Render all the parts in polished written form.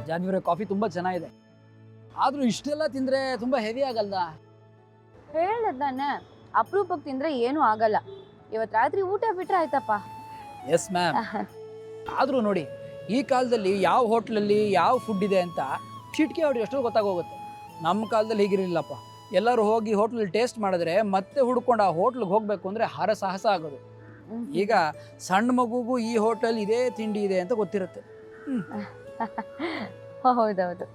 ಜಾನ್ವಿರೆ coffee ತುಂಬ ಚೆನ್ನಾಗಿದೆ. ಆದರೂ ಇಷ್ಟೆಲ್ಲ ತಿಂದರೆ ತುಂಬ ಹೆವಿ ಆಗಲ್ದಾ? ಹೇಳ್ದೆ ತಾನೆ, ಅಪರೂಪಕ್ಕೆ ತಿಂದರೆ ಏನೂ ಆಗಲ್ಲ. ಇವತ್ತು ರಾತ್ರಿ ಊಟ ಬಿಟ್ರೆ ಆಯ್ತಪ್ಪ. Yes ma'am. ಆದರೂ ನೋಡಿ, ಈ ಕಾಲದಲ್ಲಿ ಯಾವ ಹೋಟ್ಲಲ್ಲಿ ಯಾವ ಫುಡ್ ಇದೆ ಅಂತ ಚಿಟಿಕೆ ಹೊಡಿ ಅಷ್ಟು ಗೊತ್ತಾಗೋಗುತ್ತೆ. ನಮ್ಮ ಕಾಲದಲ್ಲಿ ಹೀಗಿರಲಿಲ್ಲಪ್ಪ. ಎಲ್ಲರೂ ಹೋಗಿ ಹೋಟ್ಲಲ್ಲಿ ಟೇಸ್ಟ್ ಮಾಡಿದ್ರೆ ಮತ್ತೆ ಹುಡ್ಕೊಂಡು ಆ ಹೋಟ್ಲಿಗೆ ಹೋಗಬೇಕು ಅಂದರೆ ಹರಸಾಹಸ ಆಗೋದು. ಈಗ ಸಣ್ಣ ಮಗುಗೂ ಈ ಹೋಟೆಲ್ ಇದೇ ತಿಂಡಿ ಇದೆ ಅಂತ ಗೊತ್ತಿರುತ್ತೆ. ಹೌದೌದು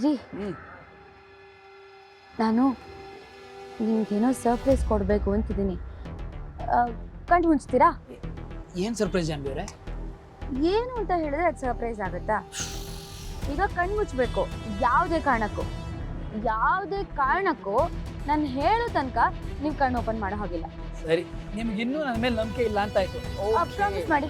ರೀ, ನಾನು ನಿಮ್ಗೇನೋ ಸರ್ಪ್ರೈಸ್ ಕೊಡಬೇಕು ಅಂತಿದ್ದೀನಿ. ಕಣ್ಣು ಮುಚ್ತೀರಾ? ಏನು ಸರ್ಪ್ರೈಸ್ ಜಾನ್ವಿರೆ? ಏನು ಅಂತ ಹೇಳಿದ್ರೆ ಅದು ಸರ್ಪ್ರೈಸ್ ಆಗುತ್ತಾ? ಈಗ ಕಣ್ಣು ಮುಚ್ಚಬೇಕು. ಯಾವುದೇ ಕಾರಣಕ್ಕೂ ನಾನು ಹೇಳೋ ತನಕ ನೀವು ಕಣ್ಣು ಓಪನ್ ಮಾಡೋ ಹಾಗಿಲ್ಲ. ಸರಿ, ನಿಮ್ಗೆ ಇನ್ನೂ ನನ್ನ ಮೇಲೆ ನಂಬಿಕೆ ಇಲ್ಲ ಅಂತ ಆಯ್ತು. ಪ್ರಾಮಿಸ್ ಮಾಡಿ.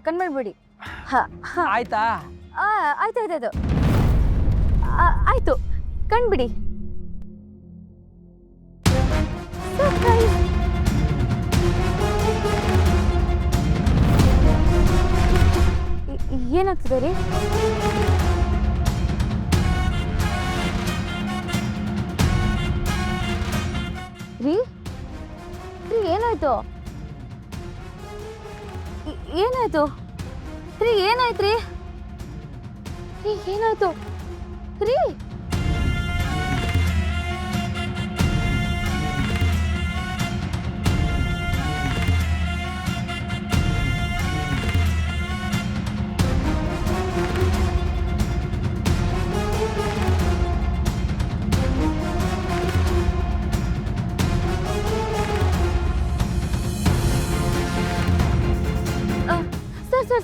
ಕಣ್ಮಾಡ್ಬೇಡಿ. ಆಯ್ತಾ? ಆಯ್ತಾಯ್ತಾಯ್ತು, ಆಯ್ತು, ಕಣ್ಬಿಡಿ. ಏನಾಗ್ತದೆ ರೀ? ರೀ ಏನಾಯ್ತು? ಏನಾಯ್ತು ರೀ? ಏನಾಯ್ತು ರೀ? ಏನಾಯ್ತು ರೀ?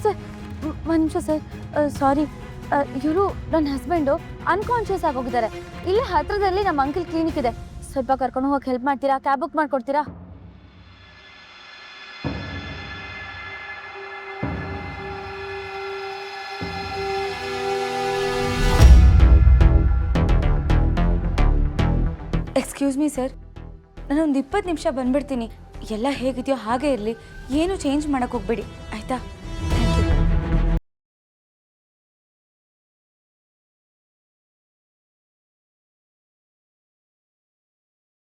ಸರ್ ಒಂದು ನಿಮಿಷ ಸರ್. ಸಾರಿ, ಇವರು ನನ್ನ ಹಸ್ಬೆಂಡು ಅನ್ಕಾನ್ಷಿಯಸ್ ಆಗೋಗಿದ್ದಾರೆ. ಇಲ್ಲೇ ಹತ್ರದಲ್ಲಿ ನಮ್ಮ ಅಂಕಲ್ ಕ್ಲಿನಿಕ್ ಇದೆ. ಸ್ವಲ್ಪ ಕರ್ಕೊಂಡು ಹೋಗಿ ಹೆಲ್ಪ್ ಮಾಡ್ತೀರಾ? ಕ್ಯಾಬ್ ಬುಕ್ ಮಾಡಿಕೊಡ್ತೀರಾ? ಎಕ್ಸ್ಕ್ಯೂಸ್ ಮೀ ಸರ್, ನಾನೊಂದು 20 ನಿಮಿಷ ಬಂದ್ಬಿಡ್ತೀನಿ. ಎಲ್ಲ ಹೇಗಿದೆಯೋ ಹಾಗೆ ಇರಲಿ, ಏನು ಚೇಂಜ್ ಮಾಡೋಕ್ಕೆ ಹೋಗ್ಬೇಡಿ ಆಯಿತಾ?